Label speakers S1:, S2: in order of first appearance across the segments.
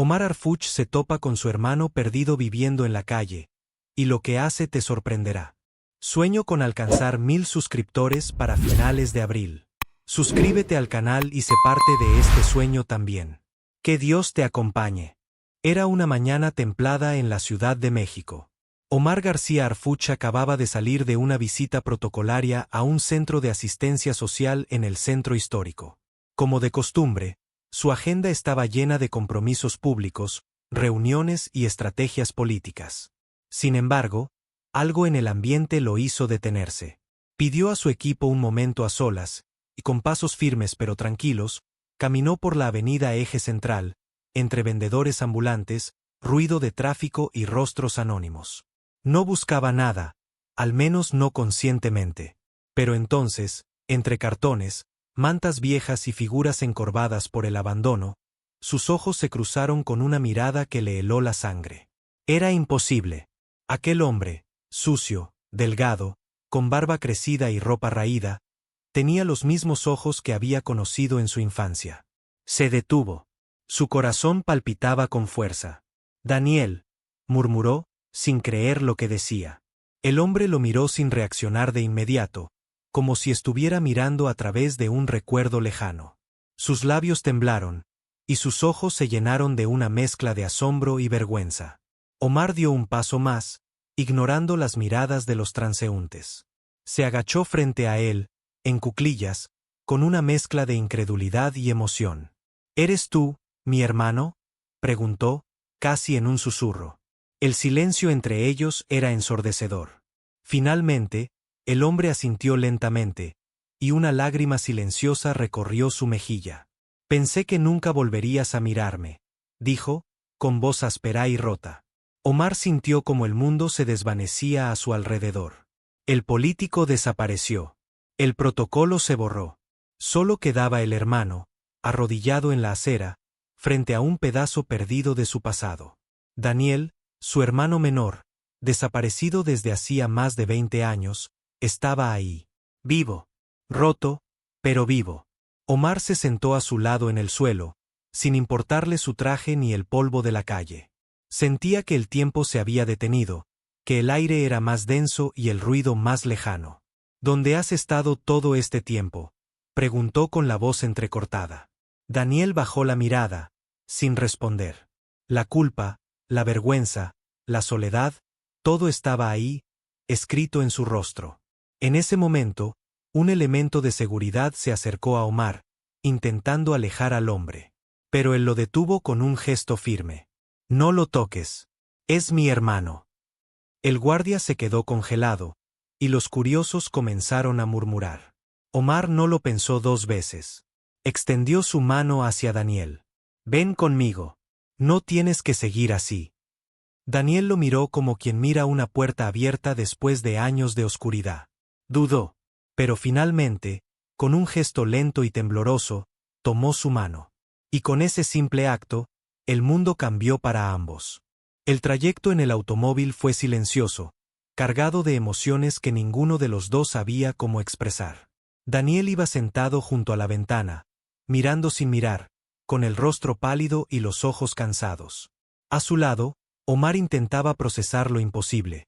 S1: Omar Arfuch se topa con su hermano perdido viviendo en la calle, y lo que hace te sorprenderá. Sueño con alcanzar 1000 suscriptores para finales de abril. Suscríbete al canal y sé parte de este sueño también. Que Dios te acompañe. Era una mañana templada en la Ciudad de México. Omar García Arfuch acababa de salir de una visita protocolaria a un centro de asistencia social en el centro histórico. Como de costumbre, su agenda estaba llena de compromisos públicos, reuniones y estrategias políticas. Sin embargo, algo en el ambiente lo hizo detenerse. Pidió a su equipo un momento a solas, y con pasos firmes pero tranquilos, caminó por la avenida Eje Central, entre vendedores ambulantes, ruido de tráfico y rostros anónimos. No buscaba nada, al menos no conscientemente. Pero entonces, entre cartones, mantas viejas y figuras encorvadas por el abandono, sus ojos se cruzaron con una mirada que le heló la sangre. Era imposible. Aquel hombre, sucio, delgado, con barba crecida y ropa raída, tenía los mismos ojos que había conocido en su infancia. Se detuvo. Su corazón palpitaba con fuerza. «Daniel», murmuró, sin creer lo que decía. El hombre lo miró sin reaccionar de inmediato, como si estuviera mirando a través de un recuerdo lejano. Sus labios temblaron, y sus ojos se llenaron de una mezcla de asombro y vergüenza. Omar dio un paso más, ignorando las miradas de los transeúntes. Se agachó frente a él, en cuclillas, con una mezcla de incredulidad y emoción. «¿Eres tú, mi hermano?», preguntó, casi en un susurro. El silencio entre ellos era ensordecedor. Finalmente, el hombre asintió lentamente, y una lágrima silenciosa recorrió su mejilla. «Pensé que nunca volverías a mirarme», dijo, con voz áspera y rota. Omar sintió como el mundo se desvanecía a su alrededor. El político desapareció. El protocolo se borró. Solo quedaba el hermano, arrodillado en la acera, frente a un pedazo perdido de su pasado. Daniel, su hermano menor, desaparecido desde hacía más de 20 años, estaba ahí. Vivo. Roto, pero vivo. Omar se sentó a su lado en el suelo, sin importarle su traje ni el polvo de la calle. Sentía que el tiempo se había detenido, que el aire era más denso y el ruido más lejano. «¿Dónde has estado todo este tiempo?», preguntó con la voz entrecortada. Daniel bajó la mirada, sin responder. La culpa, la vergüenza, la soledad, todo estaba ahí, escrito en su rostro. En ese momento, un elemento de seguridad se acercó a Omar, intentando alejar al hombre. Pero él lo detuvo con un gesto firme. «No lo toques. Es mi hermano». El guardia se quedó congelado, y los curiosos comenzaron a murmurar. Omar no lo pensó 2 veces. Extendió su mano hacia Daniel. «Ven conmigo. No tienes que seguir así». Daniel lo miró como quien mira una puerta abierta después de años de oscuridad. Dudó, pero finalmente, con un gesto lento y tembloroso, tomó su mano. Y con ese simple acto, el mundo cambió para ambos. El trayecto en el automóvil fue silencioso, cargado de emociones que ninguno de los dos sabía cómo expresar. Daniel iba sentado junto a la ventana, mirando sin mirar, con el rostro pálido y los ojos cansados. A su lado, Omar intentaba procesar lo imposible.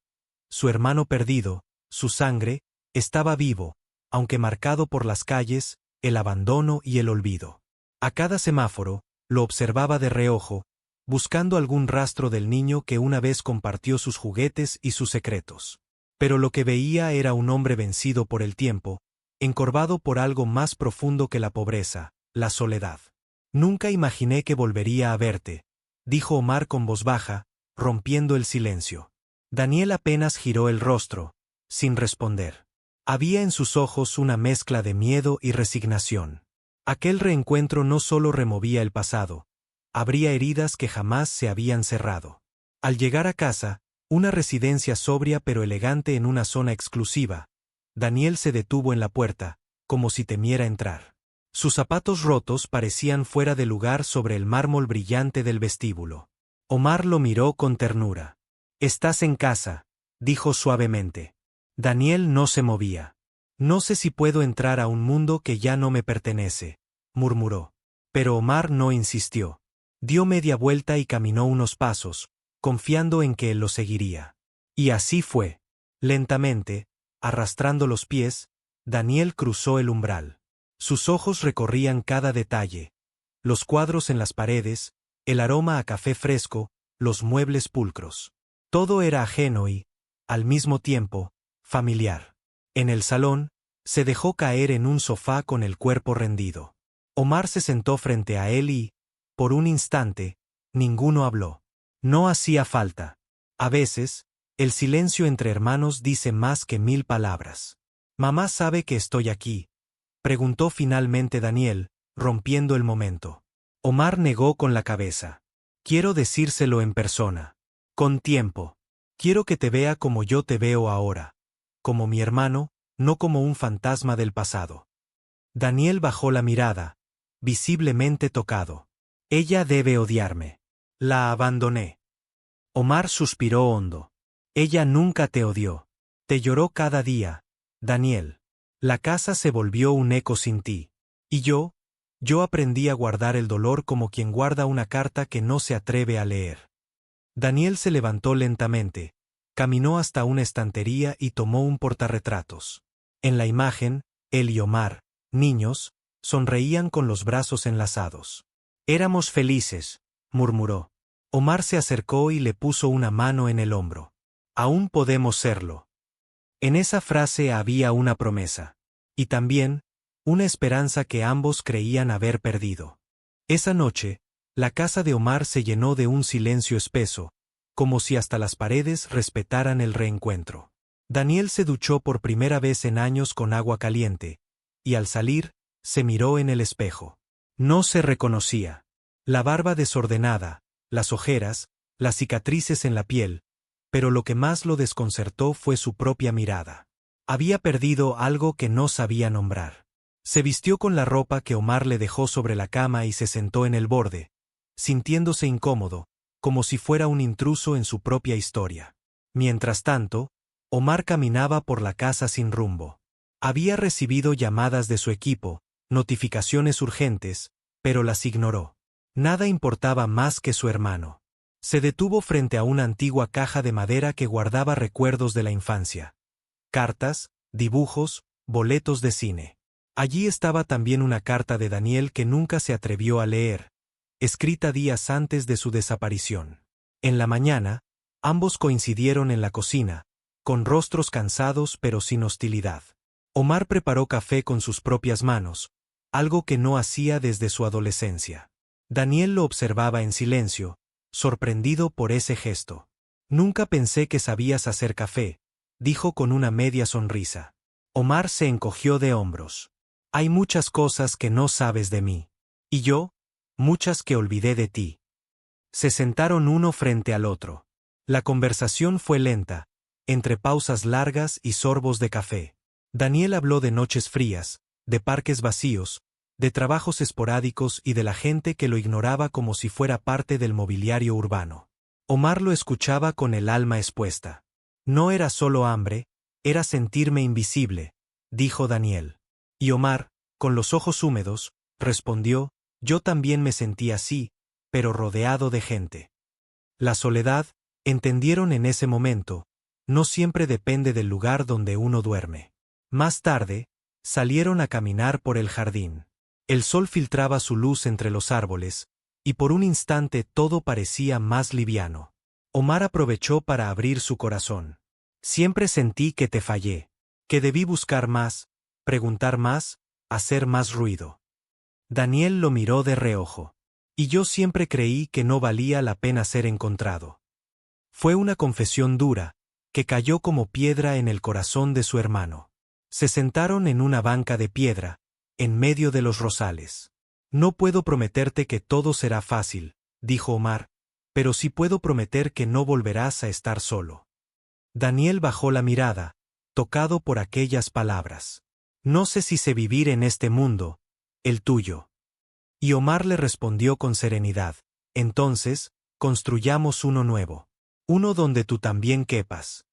S1: Su hermano perdido, su sangre, estaba vivo, aunque marcado por las calles, el abandono y el olvido. A cada semáforo, lo observaba de reojo, buscando algún rastro del niño que una vez compartió sus juguetes y sus secretos. Pero lo que veía era un hombre vencido por el tiempo, encorvado por algo más profundo que la pobreza, la soledad. «Nunca imaginé que volvería a verte», dijo Omar con voz baja, rompiendo el silencio. Daniel apenas giró el rostro, sin responder. Había en sus ojos una mezcla de miedo y resignación. Aquel reencuentro no solo removía el pasado, abría heridas que jamás se habían cerrado. Al llegar a casa, una residencia sobria pero elegante en una zona exclusiva, Daniel se detuvo en la puerta, como si temiera entrar. Sus zapatos rotos parecían fuera de lugar sobre el mármol brillante del vestíbulo. Omar lo miró con ternura. «Estás en casa», dijo suavemente. Daniel no se movía. «No sé si puedo entrar a un mundo que ya no me pertenece», murmuró. Pero Omar no insistió. Dio media vuelta y caminó unos pasos, confiando en que él lo seguiría. Y así fue. Lentamente, arrastrando los pies, Daniel cruzó el umbral. Sus ojos recorrían cada detalle. Los cuadros en las paredes, el aroma a café fresco, los muebles pulcros. Todo era ajeno y, al mismo tiempo, familiar. En el salón, se dejó caer en un sofá con el cuerpo rendido. Omar se sentó frente a él y, por un instante, ninguno habló. No hacía falta. A veces, el silencio entre hermanos dice más que 1000 palabras. «¿Mamá sabe que estoy aquí?», preguntó finalmente Daniel, rompiendo el momento. Omar negó con la cabeza. «Quiero decírselo en persona. Con tiempo. Quiero que te vea como yo te veo ahora. Como mi hermano, no como un fantasma del pasado». Daniel bajó la mirada, visiblemente tocado. «Ella debe odiarme. La abandoné». Omar suspiró hondo. «Ella nunca te odió. Te lloró cada día, Daniel. La casa se volvió un eco sin ti. Y yo aprendí a guardar el dolor como quien guarda una carta que no se atreve a leer». Daniel se levantó lentamente, caminó hasta una estantería y tomó un portarretratos. En la imagen, él y Omar, niños, sonreían con los brazos enlazados. «Éramos felices», murmuró. Omar se acercó y le puso una mano en el hombro. «Aún podemos serlo». En esa frase había una promesa. Y también, una esperanza que ambos creían haber perdido. Esa noche, la casa de Omar se llenó de un silencio espeso, como si hasta las paredes respetaran el reencuentro. Daniel se duchó por primera vez en años con agua caliente, y al salir, se miró en el espejo. No se reconocía. La barba desordenada, las ojeras, las cicatrices en la piel, pero lo que más lo desconcertó fue su propia mirada. Había perdido algo que no sabía nombrar. Se vistió con la ropa que Omar le dejó sobre la cama y se sentó en el borde, sintiéndose incómodo, como si fuera un intruso en su propia historia. Mientras tanto, Omar caminaba por la casa sin rumbo. Había recibido llamadas de su equipo, notificaciones urgentes, pero las ignoró. Nada importaba más que su hermano. Se detuvo frente a una antigua caja de madera que guardaba recuerdos de la infancia. Cartas, dibujos, boletos de cine. Allí estaba también una carta de Daniel que nunca se atrevió a leer, escrita días antes de su desaparición. En la mañana, ambos coincidieron en la cocina, con rostros cansados pero sin hostilidad. Omar preparó café con sus propias manos, algo que no hacía desde su adolescencia. Daniel lo observaba en silencio, sorprendido por ese gesto. «Nunca pensé que sabías hacer café», dijo con una media sonrisa. Omar se encogió de hombros. «Hay muchas cosas que no sabes de mí. Y yo, muchas que olvidé de ti». Se sentaron uno frente al otro. La conversación fue lenta, entre pausas largas y sorbos de café. Daniel habló de noches frías, de parques vacíos, de trabajos esporádicos y de la gente que lo ignoraba como si fuera parte del mobiliario urbano. Omar lo escuchaba con el alma expuesta. «No era solo hambre, era sentirme invisible», dijo Daniel. Y Omar, con los ojos húmedos, respondió: «Yo también me sentí así, pero rodeado de gente». La soledad, entendieron en ese momento, no siempre depende del lugar donde uno duerme. Más tarde, salieron a caminar por el jardín. El sol filtraba su luz entre los árboles, y por un instante todo parecía más liviano. Omar aprovechó para abrir su corazón. «Siempre sentí que te fallé, que debí buscar más, preguntar más, hacer más ruido». Daniel lo miró de reojo. «Y yo siempre creí que no valía la pena ser encontrado». Fue una confesión dura, que cayó como piedra en el corazón de su hermano. Se sentaron en una banca de piedra, en medio de los rosales. «No puedo prometerte que todo será fácil», dijo Omar, «pero sí puedo prometer que no volverás a estar solo». Daniel bajó la mirada, tocado por aquellas palabras. «No sé si sé vivir en este mundo, el tuyo». Y Omar le respondió con serenidad: «Entonces, construyamos uno nuevo. Uno donde tú también quepas».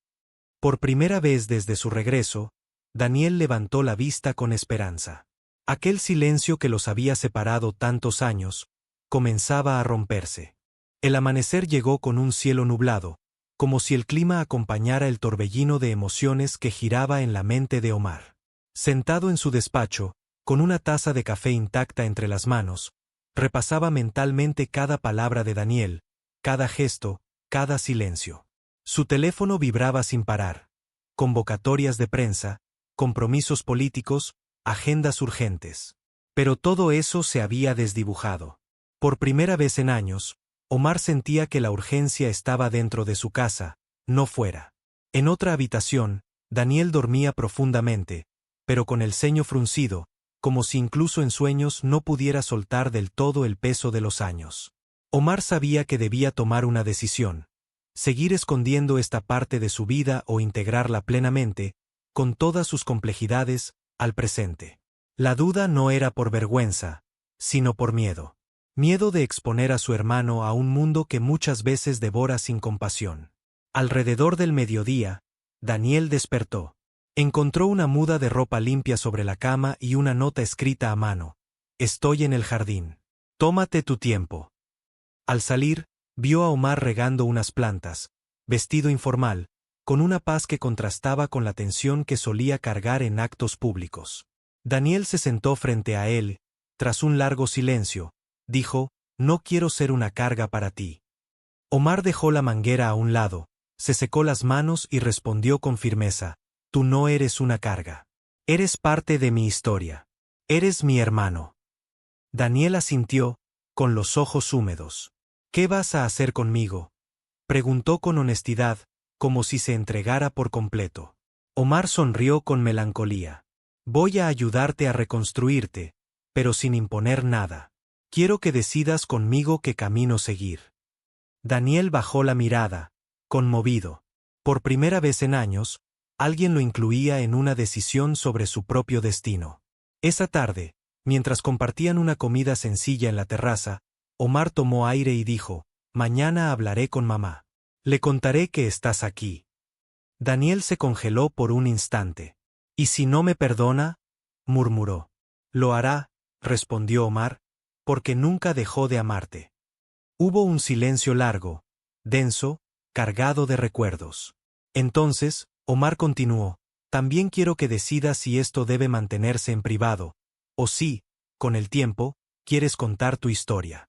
S1: Por primera vez desde su regreso, Daniel levantó la vista con esperanza. Aquel silencio que los había separado tantos años, comenzaba a romperse. El amanecer llegó con un cielo nublado, como si el clima acompañara el torbellino de emociones que giraba en la mente de Omar. Sentado en su despacho, con una taza de café intacta entre las manos, repasaba mentalmente cada palabra de Daniel, cada gesto, cada silencio. Su teléfono vibraba sin parar. Convocatorias de prensa, compromisos políticos, agendas urgentes. Pero todo eso se había desdibujado. Por primera vez en años, Omar sentía que la urgencia estaba dentro de su casa, no fuera. En otra habitación, Daniel dormía profundamente, pero con el ceño fruncido, como si incluso en sueños no pudiera soltar del todo el peso de los años. Omar sabía que debía tomar una decisión: seguir escondiendo esta parte de su vida o integrarla plenamente, con todas sus complejidades, al presente. La duda no era por vergüenza, sino por miedo. Miedo de exponer a su hermano a un mundo que muchas veces devora sin compasión. Alrededor del mediodía, Daniel despertó. Encontró una muda de ropa limpia sobre la cama y una nota escrita a mano: «Estoy en el jardín. Tómate tu tiempo». Al salir, vio a Omar regando unas plantas, vestido informal, con una paz que contrastaba con la tensión que solía cargar en actos públicos. Daniel se sentó frente a él. Tras un largo silencio, dijo: «No quiero ser una carga para ti». Omar dejó la manguera a un lado, se secó las manos y respondió con firmeza: «Tú no eres una carga. Eres parte de mi historia. Eres mi hermano». Daniel asintió, con los ojos húmedos. «¿Qué vas a hacer conmigo?», preguntó con honestidad, como si se entregara por completo. Omar sonrió con melancolía. «Voy a ayudarte a reconstruirte, pero sin imponer nada. Quiero que decidas conmigo qué camino seguir». Daniel bajó la mirada, conmovido. Por primera vez en años, alguien lo incluía en una decisión sobre su propio destino. Esa tarde, mientras compartían una comida sencilla en la terraza, Omar tomó aire y dijo: «Mañana hablaré con mamá. Le contaré que estás aquí». Daniel se congeló por un instante. «¿Y si no me perdona?», murmuró. «Lo hará», respondió Omar, «porque nunca dejó de amarte». Hubo un silencio largo, denso, cargado de recuerdos. Entonces, Omar continuó: «También quiero que decidas si esto debe mantenerse en privado, o si, con el tiempo, quieres contar tu historia».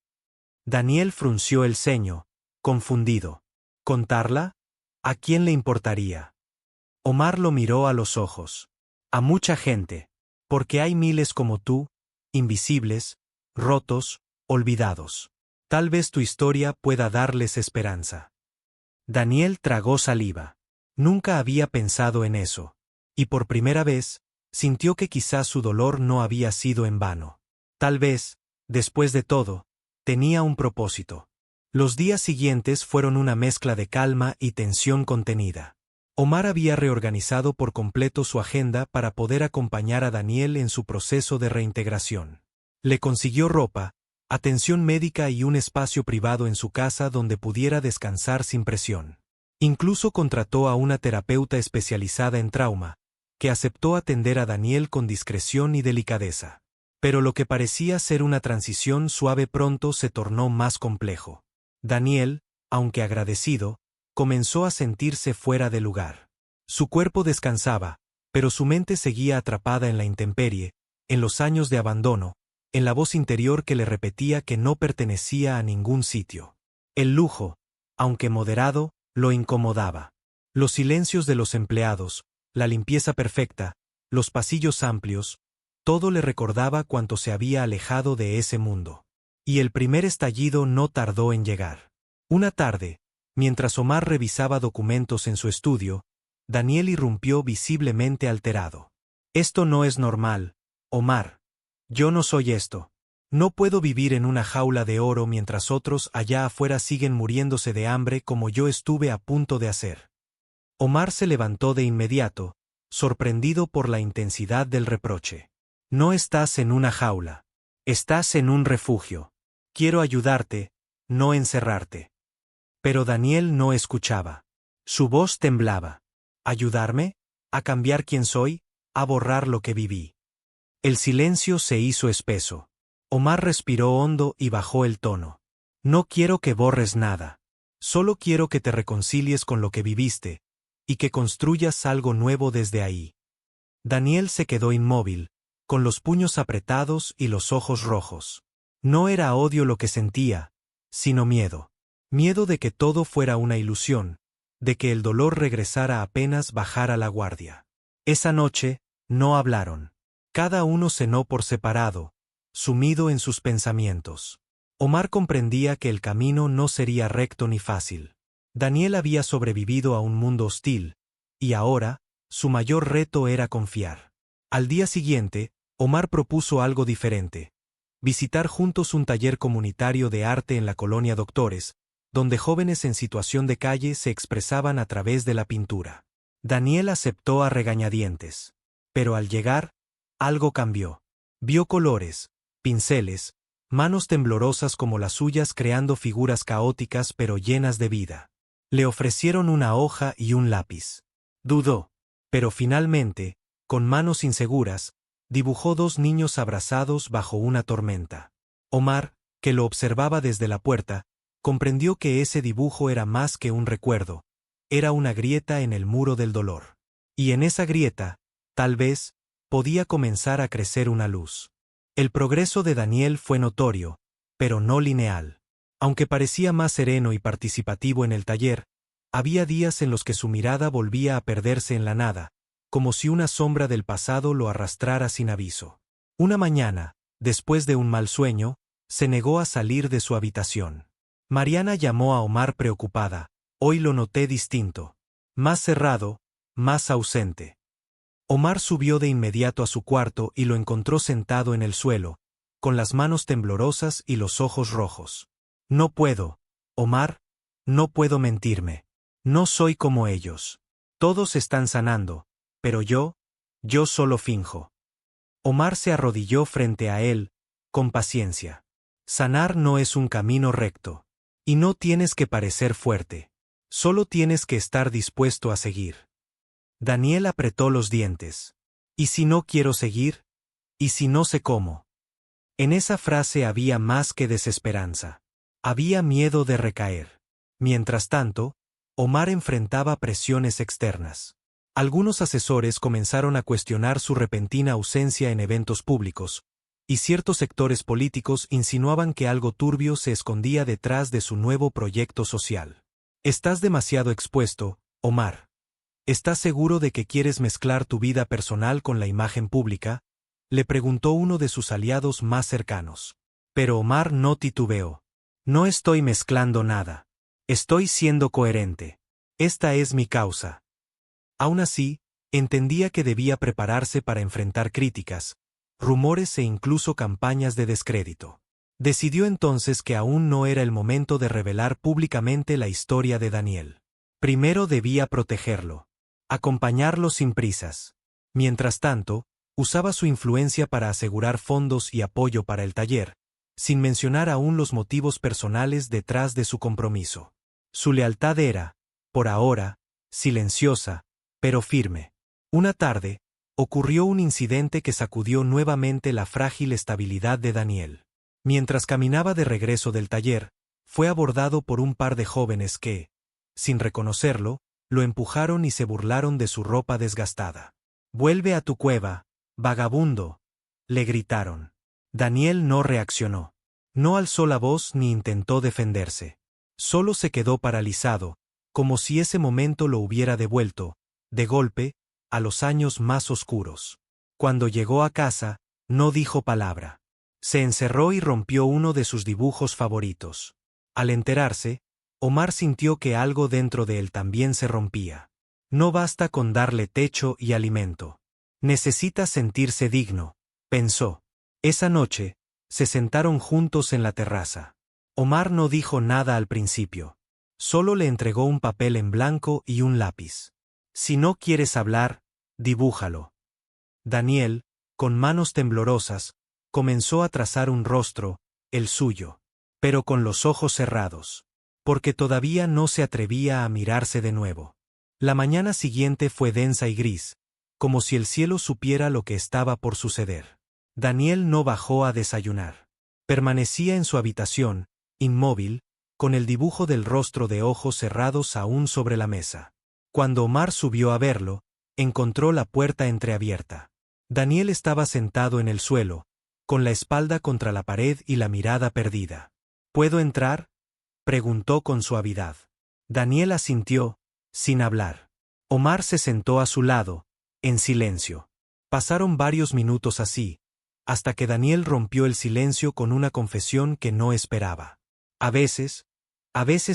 S1: Daniel frunció el ceño, confundido. ¿Contarla? ¿A quién le importaría? Omar lo miró a los ojos. «A mucha gente. Porque hay miles como tú, invisibles, rotos, olvidados. Tal vez tu historia pueda darles esperanza». Daniel tragó saliva. Nunca había pensado en eso. Y por primera vez, sintió que quizás su dolor no había sido en vano. Tal vez, después de todo, tenía un propósito. Los días siguientes fueron una mezcla de calma y tensión contenida. Omar había reorganizado por completo su agenda para poder acompañar a Daniel en su proceso de reintegración. Le consiguió ropa, atención médica y un espacio privado en su casa donde pudiera descansar sin presión. Incluso contrató a una terapeuta especializada en trauma, que aceptó atender a Daniel con discreción y delicadeza. Pero lo que parecía ser una transición suave pronto se tornó más complejo. Daniel, aunque agradecido, comenzó a sentirse fuera de lugar. Su cuerpo descansaba, pero su mente seguía atrapada en la intemperie, en los años de abandono, en la voz interior que le repetía que no pertenecía a ningún sitio. El lujo, aunque moderado, lo incomodaba. Los silencios de los empleados, la limpieza perfecta, los pasillos amplios, todo le recordaba cuánto se había alejado de ese mundo. Y el primer estallido no tardó en llegar. Una tarde, mientras Omar revisaba documentos en su estudio, Daniel irrumpió visiblemente alterado. «Esto no es normal, Omar. Yo no soy esto. No puedo vivir en una jaula de oro mientras otros allá afuera siguen muriéndose de hambre como yo estuve a punto de hacer». Omar se levantó de inmediato, sorprendido por la intensidad del reproche. «No estás en una jaula. Estás en un refugio. Quiero ayudarte, no encerrarte». Pero Daniel no escuchaba. Su voz temblaba. «¿Ayudarme? ¿A cambiar quién soy? ¿A borrar lo que viví?». El silencio se hizo espeso. Omar respiró hondo y bajó el tono. No quiero que borres nada. Solo quiero que te reconcilies con lo que viviste, y que construyas algo nuevo desde ahí. Daniel se quedó inmóvil, con los puños apretados y los ojos rojos. No era odio lo que sentía, sino miedo. Miedo de que todo fuera una ilusión, de que el dolor regresara apenas bajara la guardia. Esa noche, no hablaron. Cada uno cenó por separado, sumido en sus pensamientos. Omar comprendía que el camino no sería recto ni fácil. Daniel había sobrevivido a un mundo hostil, y ahora, su mayor reto era confiar. Al día siguiente, Omar propuso algo diferente: visitar juntos un taller comunitario de arte en la colonia Doctores, donde jóvenes en situación de calle se expresaban a través de la pintura. Daniel aceptó a regañadientes. Pero al llegar, algo cambió. Vio colores, pinceles, manos temblorosas como las suyas creando figuras caóticas pero llenas de vida. Le ofrecieron una hoja y un lápiz. Dudó, pero finalmente, con manos inseguras, dibujó dos niños abrazados bajo una tormenta. Omar, que lo observaba desde la puerta, comprendió que ese dibujo era más que un recuerdo, era una grieta en el muro del dolor. Y en esa grieta, tal vez, podía comenzar a crecer una luz. El progreso de Daniel fue notorio, pero no lineal. Aunque parecía más sereno y participativo en el taller, había días en los que su mirada volvía a perderse en la nada, como si una sombra del pasado lo arrastrara sin aviso. Una mañana, después de un mal sueño, se negó a salir de su habitación. Mariana llamó a Omar preocupada. Hoy lo noté distinto. Más cerrado, más ausente. Omar subió de inmediato a su cuarto y lo encontró sentado en el suelo, con las manos temblorosas y los ojos rojos. No puedo, Omar, no puedo mentirme. No soy como ellos. Todos están sanando, pero yo solo finjo. Omar se arrodilló frente a él, con paciencia. Sanar no es un camino recto. Y no tienes que parecer fuerte. Solo tienes que estar dispuesto a seguir. Daniel apretó los dientes. ¿Y si no quiero seguir? ¿Y si no sé cómo? En esa frase había más que desesperanza. Había miedo de recaer. Mientras tanto, Omar enfrentaba presiones externas. Algunos asesores comenzaron a cuestionar su repentina ausencia en eventos públicos, y ciertos sectores políticos insinuaban que algo turbio se escondía detrás de su nuevo proyecto social. Estás demasiado expuesto, Omar. ¿Estás seguro de que quieres mezclar tu vida personal con la imagen pública?, le preguntó uno de sus aliados más cercanos. Pero Omar no titubeó. No estoy mezclando nada. Estoy siendo coherente. Esta es mi causa. Aún así, entendía que debía prepararse para enfrentar críticas, rumores e incluso campañas de descrédito. Decidió entonces que aún no era el momento de revelar públicamente la historia de Daniel. Primero debía protegerlo, acompañarlo sin prisas. Mientras tanto, usaba su influencia para asegurar fondos y apoyo para el taller, sin mencionar aún los motivos personales detrás de su compromiso. Su lealtad era, por ahora, silenciosa, pero firme. Una tarde, ocurrió un incidente que sacudió nuevamente la frágil estabilidad de Daniel. Mientras caminaba de regreso del taller, fue abordado por un par de jóvenes que, sin reconocerlo, lo empujaron y se burlaron de su ropa desgastada. «Vuelve a tu cueva, vagabundo», le gritaron. Daniel no reaccionó. No alzó la voz ni intentó defenderse. Solo se quedó paralizado, como si ese momento lo hubiera devuelto, de golpe, a los años más oscuros. Cuando llegó a casa, no dijo palabra. Se encerró y rompió uno de sus dibujos favoritos. Al enterarse, Omar sintió que algo dentro de él también se rompía. No basta con darle techo y alimento. Necesita sentirse digno, pensó. Esa noche, se sentaron juntos en la terraza. Omar no dijo nada al principio. Solo le entregó un papel en blanco y un lápiz. Si no quieres hablar, dibújalo. Daniel, con manos temblorosas, comenzó a trazar un rostro, el suyo, pero con los ojos cerrados, porque todavía no se atrevía a mirarse de nuevo. La mañana siguiente fue densa y gris, como si el cielo supiera lo que estaba por suceder. Daniel no bajó a desayunar. Permanecía en su habitación, inmóvil, con el dibujo del rostro de ojos cerrados aún sobre la mesa. Cuando Omar subió a verlo, encontró la puerta entreabierta. Daniel estaba sentado en el suelo, con la espalda contra la pared y la mirada perdida. ¿Puedo entrar?, preguntó con suavidad. Daniel asintió, sin hablar. Omar se sentó a su lado, en silencio. Pasaron varios minutos así, hasta que Daniel rompió el silencio con una confesión que no esperaba. A veces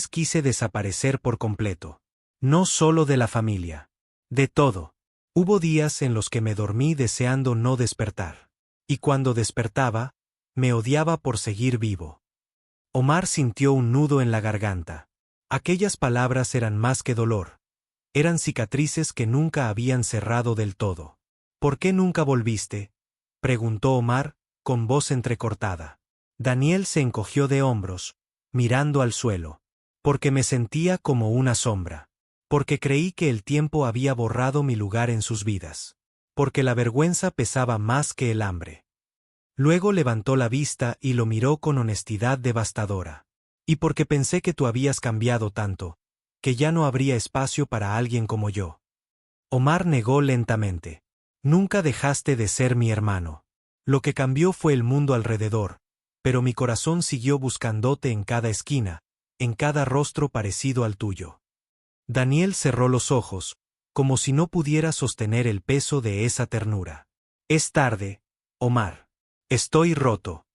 S1: quise desaparecer por completo. No solo de la familia. De todo. Hubo días en los que me dormí deseando no despertar. Y cuando despertaba, me odiaba por seguir vivo. Omar sintió un nudo en la garganta. Aquellas palabras eran más que dolor. Eran cicatrices que nunca habían cerrado del todo. ¿Por qué nunca volviste?, preguntó Omar, con voz entrecortada. Daniel se encogió de hombros, mirando al suelo. Porque me sentía como una sombra. Porque creí que el tiempo había borrado mi lugar en sus vidas. Porque la vergüenza pesaba más que el hambre. Luego levantó la vista y lo miró con honestidad devastadora. Y porque pensé que tú habías cambiado tanto, que ya no habría espacio para alguien como yo. Omar negó lentamente. Nunca dejaste de ser mi hermano. Lo que cambió fue el mundo alrededor, pero mi corazón siguió buscándote en cada esquina, en cada rostro parecido al tuyo. Daniel cerró los ojos, como si no pudiera sostener el peso de esa ternura. Es tarde, Omar. Estoy roto.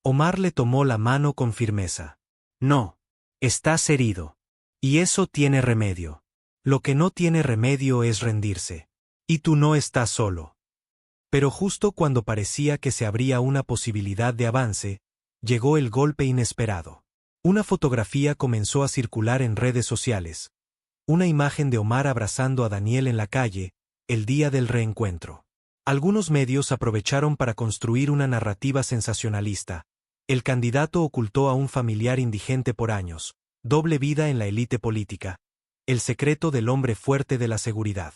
S1: Omar le tomó la mano con firmeza. No. Estás herido. Y eso tiene remedio. Lo que no tiene remedio es rendirse. Y tú no estás solo. Pero justo cuando parecía que se abría una posibilidad de avance, llegó el golpe inesperado. Una fotografía comenzó a circular en redes sociales. Una imagen de Omar abrazando a Daniel en la calle, el día del reencuentro. Algunos medios aprovecharon para construir una narrativa sensacionalista. El candidato ocultó a un familiar indigente por años, doble vida en la élite política, el secreto del hombre fuerte de la seguridad.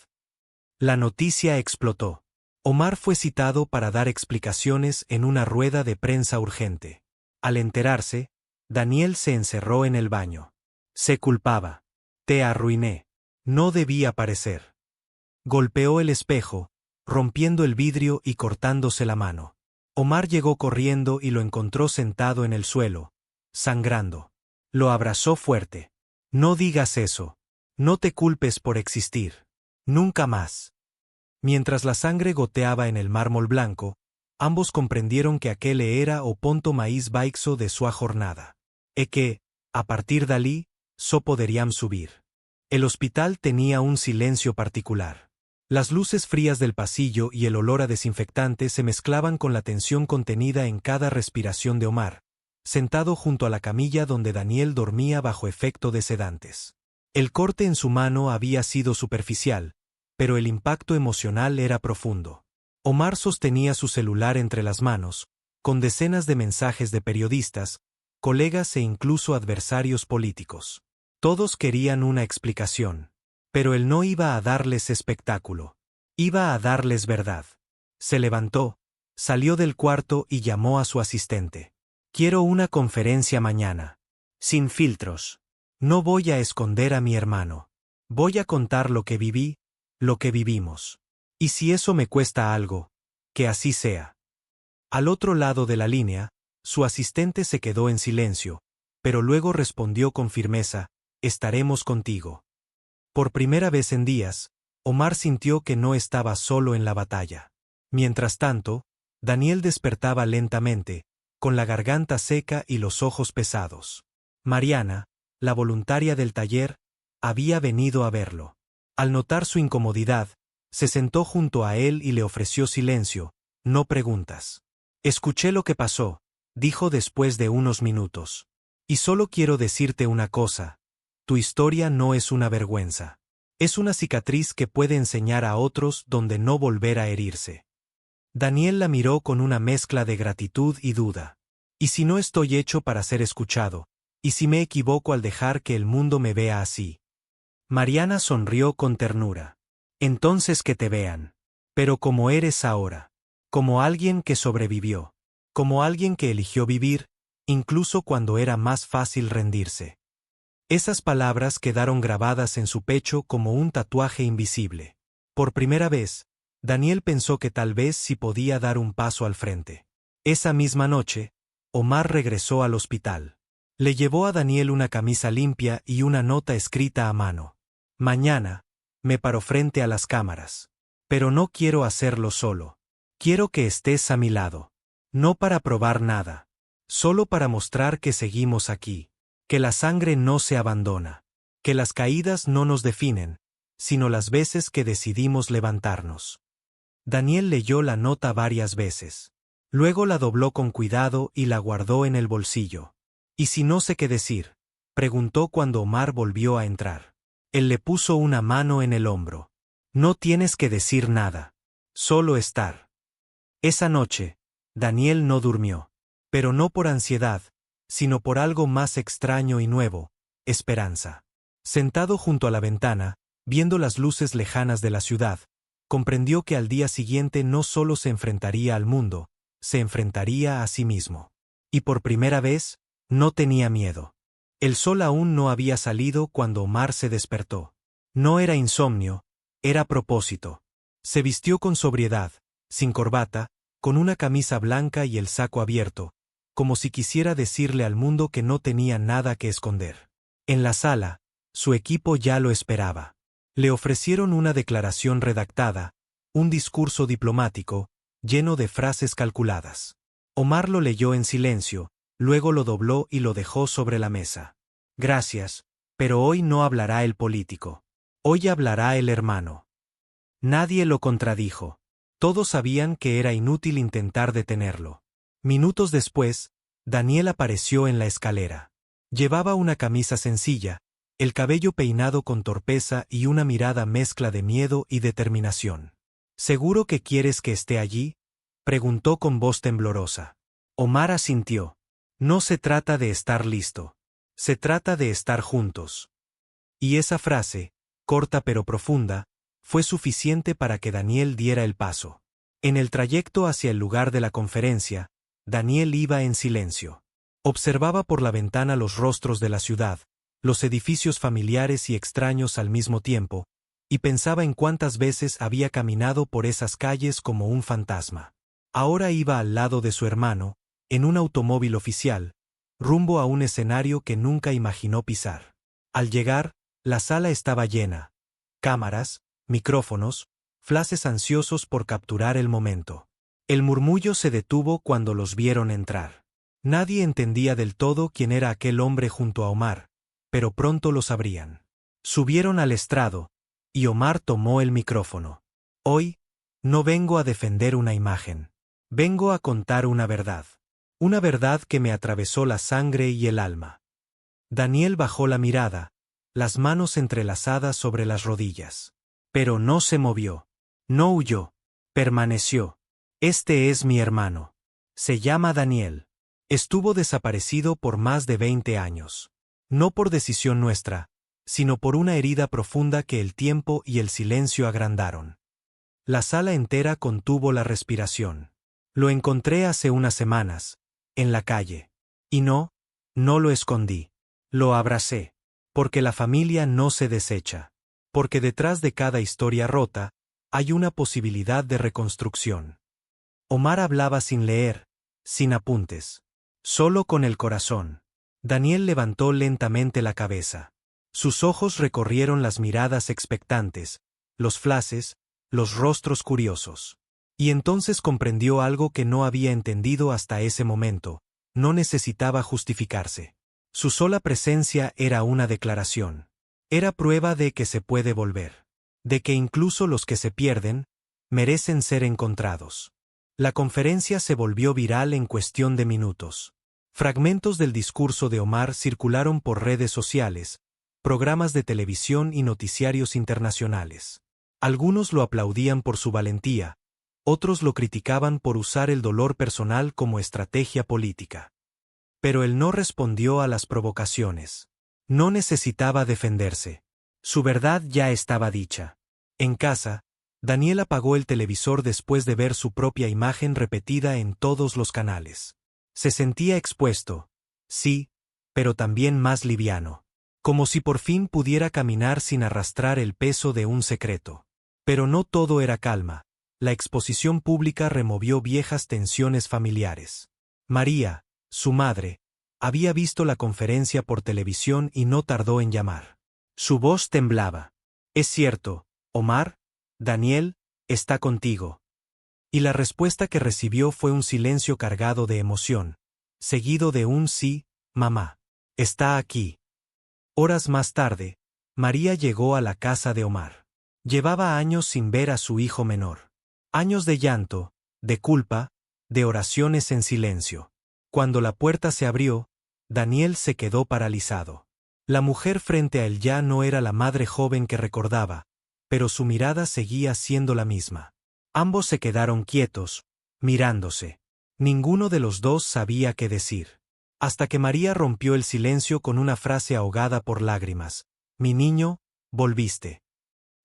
S1: La noticia explotó. Omar fue citado para dar explicaciones en una rueda de prensa urgente. Al enterarse, Daniel se encerró en el baño. Se culpaba. Te arruiné. No debí aparecer. Golpeó el espejo, rompiendo el vidrio y cortándose la mano. Omar llegó corriendo y lo encontró sentado en el suelo, sangrando. Lo abrazó fuerte. No digas eso. No te culpes por existir. Nunca más. Mientras la sangre goteaba en el mármol blanco, ambos comprendieron que aquel era o ponto máis baixo de su jornada. E que, a partir de allí, so podrían subir. El hospital tenía un silencio particular. Las luces frías del pasillo y el olor a desinfectante se mezclaban con la tensión contenida en cada respiración de Omar, sentado junto a la camilla donde Daniel dormía bajo efecto de sedantes. El corte en su mano había sido superficial, pero el impacto emocional era profundo. Omar sostenía su celular entre las manos, con decenas de mensajes de periodistas, colegas e incluso adversarios políticos. Todos querían una explicación. Pero él no iba a darles espectáculo. Iba a darles verdad. Se levantó, salió del cuarto y llamó a su asistente. Quiero una conferencia mañana. Sin filtros. No voy a esconder a mi hermano. Voy a contar lo que viví, lo que vivimos. Y si eso me cuesta algo, que así sea. Al otro lado de la línea, su asistente se quedó en silencio, pero luego respondió con firmeza, estaremos contigo. Por primera vez en días, Omar sintió que no estaba solo en la batalla. Mientras tanto, Daniel despertaba lentamente, con la garganta seca y los ojos pesados. Mariana, la voluntaria del taller, había venido a verlo. Al notar su incomodidad, se sentó junto a él y le ofreció silencio, no preguntas. Escuché lo que pasó, dijo después de unos minutos. Y solo quiero decirte una cosa. Tu historia no es una vergüenza. Es una cicatriz que puede enseñar a otros dónde no volver a herirse. Daniel la miró con una mezcla de gratitud y duda. ¿Y si no estoy hecho para ser escuchado? ¿Y si me equivoco al dejar que el mundo me vea así? Mariana sonrió con ternura. Entonces que te vean. Pero como eres ahora. Como alguien que sobrevivió. como alguien que eligió vivir, incluso cuando era más fácil rendirse. Esas palabras quedaron grabadas en su pecho como un tatuaje invisible. Por primera vez, Daniel pensó que tal vez sí podía dar un paso al frente. Esa misma noche, Omar regresó al hospital. Le llevó a Daniel una camisa limpia y una nota escrita a mano. Mañana, me paro frente a las cámaras. Pero no quiero hacerlo solo. Quiero que estés a mi lado. No para probar nada. Solo para mostrar que seguimos aquí. Que la sangre no se abandona. Que las caídas no nos definen, sino las veces que decidimos levantarnos. Daniel leyó la nota varias veces. Luego la dobló con cuidado y la guardó en el bolsillo. ¿Y si no sé qué decir?, preguntó cuando Omar volvió a entrar. Él le puso una mano en el hombro. No tienes que decir nada. Solo estar. Esa noche, Daniel no durmió. Pero no por ansiedad, sino por algo más extraño y nuevo: esperanza. Sentado junto a la ventana, viendo las luces lejanas de la ciudad, comprendió que al día siguiente no solo se enfrentaría al mundo, se enfrentaría a sí mismo. Y por primera vez, no tenía miedo. El sol aún no había salido cuando Omar se despertó. No era insomnio, era propósito. Se vistió con sobriedad, sin corbata, con una camisa blanca y el saco abierto, como si quisiera decirle al mundo que no tenía nada que esconder. En la sala, su equipo ya lo esperaba. Le ofrecieron una declaración redactada, un discurso diplomático, lleno de frases calculadas. Omar lo leyó en silencio, luego lo dobló y lo dejó sobre la mesa. Gracias, pero hoy no hablará el político. Hoy hablará el hermano. Nadie lo contradijo. Todos sabían que era inútil intentar detenerlo. Minutos después, Daniel apareció en la escalera. Llevaba una camisa sencilla, el cabello peinado con torpeza y una mirada mezcla de miedo y determinación. ¿Seguro que quieres que esté allí?, preguntó con voz temblorosa. Omar asintió. No se trata de estar listo. Se trata de estar juntos. Y esa frase, corta pero profunda, fue suficiente para que Daniel diera el paso. En el trayecto hacia el lugar de la conferencia, Daniel iba en silencio. Observaba por la ventana los rostros de la ciudad, los edificios familiares y extraños al mismo tiempo, y pensaba en cuántas veces había caminado por esas calles como un fantasma. Ahora iba al lado de su hermano, en un automóvil oficial, rumbo a un escenario que nunca imaginó pisar. Al llegar, la sala estaba llena. Cámaras, micrófonos, flashes ansiosos por capturar el momento. El murmullo se detuvo cuando los vieron entrar. Nadie entendía del todo quién era aquel hombre junto a Omar, pero pronto lo sabrían. Subieron al estrado, y Omar tomó el micrófono. Hoy, no vengo a defender una imagen. Vengo a contar una verdad. Una verdad que me atravesó la sangre y el alma. Daniel bajó la mirada, las manos entrelazadas sobre las rodillas. Pero no se movió. No huyó. Permaneció. Este es mi hermano. Se llama Daniel. Estuvo desaparecido por más de 20 años. No por decisión nuestra, sino por una herida profunda que el tiempo y el silencio agrandaron. La sala entera contuvo la respiración. Lo encontré hace unas semanas, en la calle. Y no lo escondí. Lo abracé. Porque la familia no se desecha. Porque detrás de cada historia rota, hay una posibilidad de reconstrucción. Omar hablaba sin leer, sin apuntes. Solo con el corazón. Daniel levantó lentamente la cabeza. Sus ojos recorrieron las miradas expectantes, los flashes, los rostros curiosos. Y entonces comprendió algo que no había entendido hasta ese momento: no necesitaba justificarse. Su sola presencia era una declaración. Era prueba de que se puede volver. De que incluso los que se pierden, merecen ser encontrados. La conferencia se volvió viral en cuestión de minutos. Fragmentos del discurso de Omar circularon por redes sociales, programas de televisión y noticiarios internacionales. Algunos lo aplaudían por su valentía, otros lo criticaban por usar el dolor personal como estrategia política. Pero él no respondió a las provocaciones. No necesitaba defenderse. Su verdad ya estaba dicha. En casa, Daniel apagó el televisor después de ver su propia imagen repetida en todos los canales. Se sentía expuesto, sí, pero también más liviano. Como si por fin pudiera caminar sin arrastrar el peso de un secreto. Pero no todo era calma. La exposición pública removió viejas tensiones familiares. María, su madre, había visto la conferencia por televisión y no tardó en llamar. Su voz temblaba. «Es cierto, Omar, Daniel, está contigo». Y la respuesta que recibió fue un silencio cargado de emoción, seguido de un «sí, mamá. Está aquí». Horas más tarde, María llegó a la casa de Omar. Llevaba años sin ver a su hijo menor. Años de llanto, de culpa, de oraciones en silencio. Cuando la puerta se abrió, Daniel se quedó paralizado. La mujer frente a él ya no era la madre joven que recordaba, pero su mirada seguía siendo la misma. Ambos se quedaron quietos, mirándose. Ninguno de los dos sabía qué decir. Hasta que María rompió el silencio con una frase ahogada por lágrimas. «Mi niño, volviste».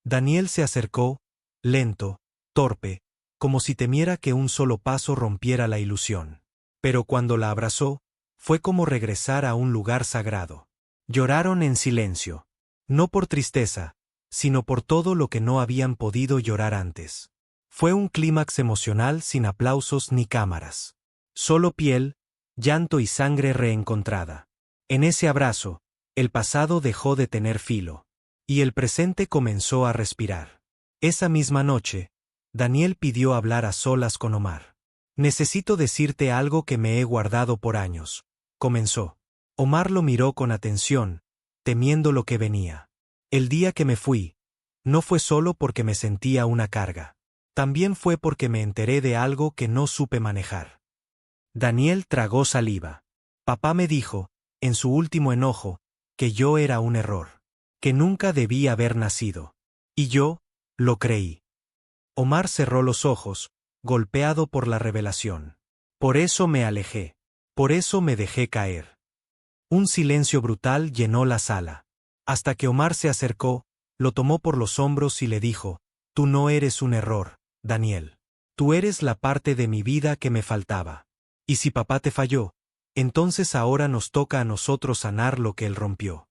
S1: Daniel se acercó, lento, torpe, como si temiera que un solo paso rompiera la ilusión. Pero cuando la abrazó, fue como regresar a un lugar sagrado. Lloraron en silencio. No por tristeza, sino por todo lo que no habían podido llorar antes. Fue un clímax emocional sin aplausos ni cámaras. Solo piel, llanto y sangre reencontrada. En ese abrazo, el pasado dejó de tener filo. Y el presente comenzó a respirar. Esa misma noche, Daniel pidió hablar a solas con Omar. «Necesito decirte algo que me he guardado por años», comenzó. Omar lo miró con atención, temiendo lo que venía. «El día que me fui, no fue solo porque me sentía una carga. También fue porque me enteré de algo que no supe manejar». Daniel tragó saliva. «Papá me dijo, en su último enojo, que yo era un error, que nunca debí haber nacido. Y yo, lo creí». Omar cerró los ojos, golpeado por la revelación. «Por eso me alejé. Por eso me dejé caer». Un silencio brutal llenó la sala. Hasta que Omar se acercó, lo tomó por los hombros y le dijo: «Tú no eres un error, Daniel. Tú eres la parte de mi vida que me faltaba. Y si papá te falló, entonces ahora nos toca a nosotros sanar lo que él rompió».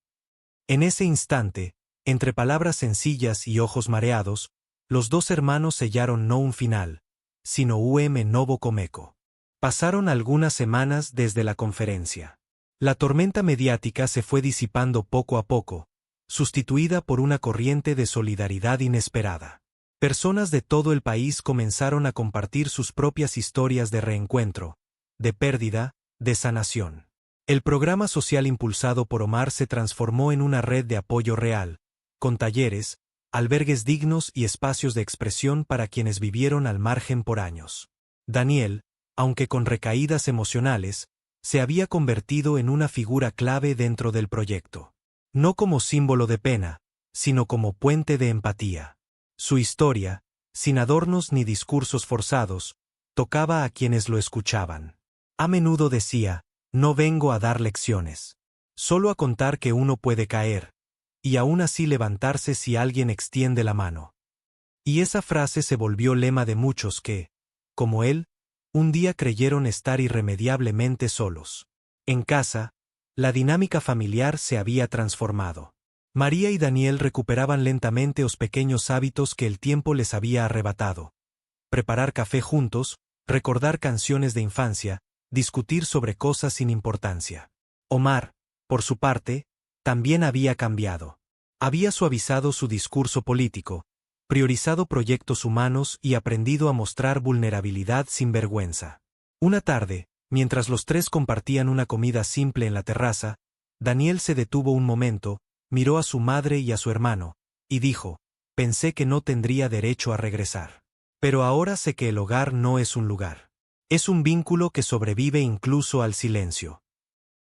S1: En ese instante, entre palabras sencillas y ojos mareados, los dos hermanos sellaron no un final, sino un novo começo. Pasaron algunas semanas desde la conferencia. La tormenta mediática se fue disipando poco a poco, sustituida por una corriente de solidaridad inesperada. Personas de todo el país comenzaron a compartir sus propias historias de reencuentro, de pérdida, de sanación. El programa social impulsado por Omar se transformó en una red de apoyo real, con talleres, albergues dignos y espacios de expresión para quienes vivieron al margen por años. Daniel, aunque con recaídas emocionales, se había convertido en una figura clave dentro del proyecto. No como símbolo de pena, sino como puente de empatía. Su historia, sin adornos ni discursos forzados, tocaba a quienes lo escuchaban. A menudo decía: «No vengo a dar lecciones, solo a contar que uno puede caer, y aún así levantarse si alguien extiende la mano». Y esa frase se volvió lema de muchos que, como él, un día creyeron estar irremediablemente solos. En casa, la dinámica familiar se había transformado. María y Daniel recuperaban lentamente los pequeños hábitos que el tiempo les había arrebatado. Preparar café juntos, recordar canciones de infancia, discutir sobre cosas sin importancia. Omar, por su parte, también había cambiado. Había suavizado su discurso político, priorizado proyectos humanos y aprendido a mostrar vulnerabilidad sin vergüenza. Una tarde, mientras los tres compartían una comida simple en la terraza, Daniel se detuvo un momento, miró a su madre y a su hermano, y dijo: «Pensé que no tendría derecho a regresar. Pero ahora sé que el hogar no es un lugar. Es un vínculo que sobrevive incluso al silencio».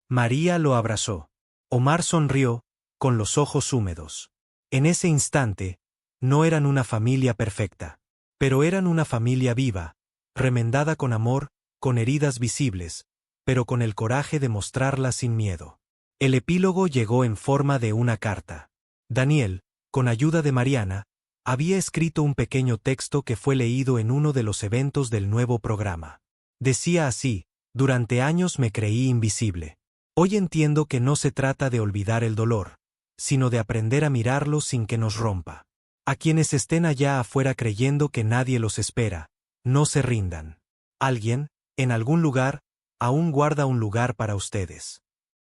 S1: María lo abrazó. Omar sonrió, con los ojos húmedos. En ese instante, no eran una familia perfecta, pero eran una familia viva, remendada con amor, con heridas visibles, pero con el coraje de mostrarlas sin miedo. El epílogo llegó en forma de una carta. Daniel, con ayuda de Mariana, Había escrito un pequeño texto que fue leído en uno de los eventos del nuevo programa. Decía así: durante años me creí invisible. Hoy entiendo que no se trata de olvidar el dolor, sino de aprender a mirarlo sin que nos rompa. A quienes estén allá afuera creyendo que nadie los espera, no se rindan. Alguien, en algún lugar, aún guarda un lugar para ustedes.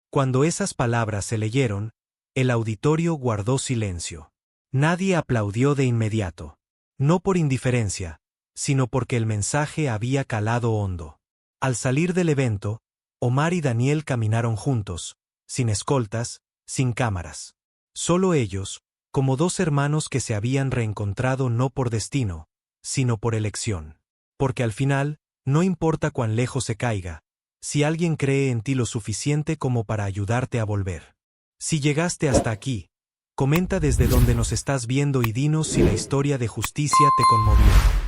S1: Cuando esas palabras se leyeron, el auditorio guardó silencio. Nadie aplaudió de inmediato. No por indiferencia, sino porque el mensaje había calado hondo. Al salir del evento, Omar y Daniel caminaron juntos, sin escoltas, sin cámaras. Solo ellos, como dos hermanos que se habían reencontrado no por destino, sino por elección. Porque al final, no importa cuán lejos se caiga, si alguien cree en ti lo suficiente como para ayudarte a volver. Si llegaste hasta aquí, comenta desde donde nos estás viendo y dinos si la historia de Justicia te conmovió.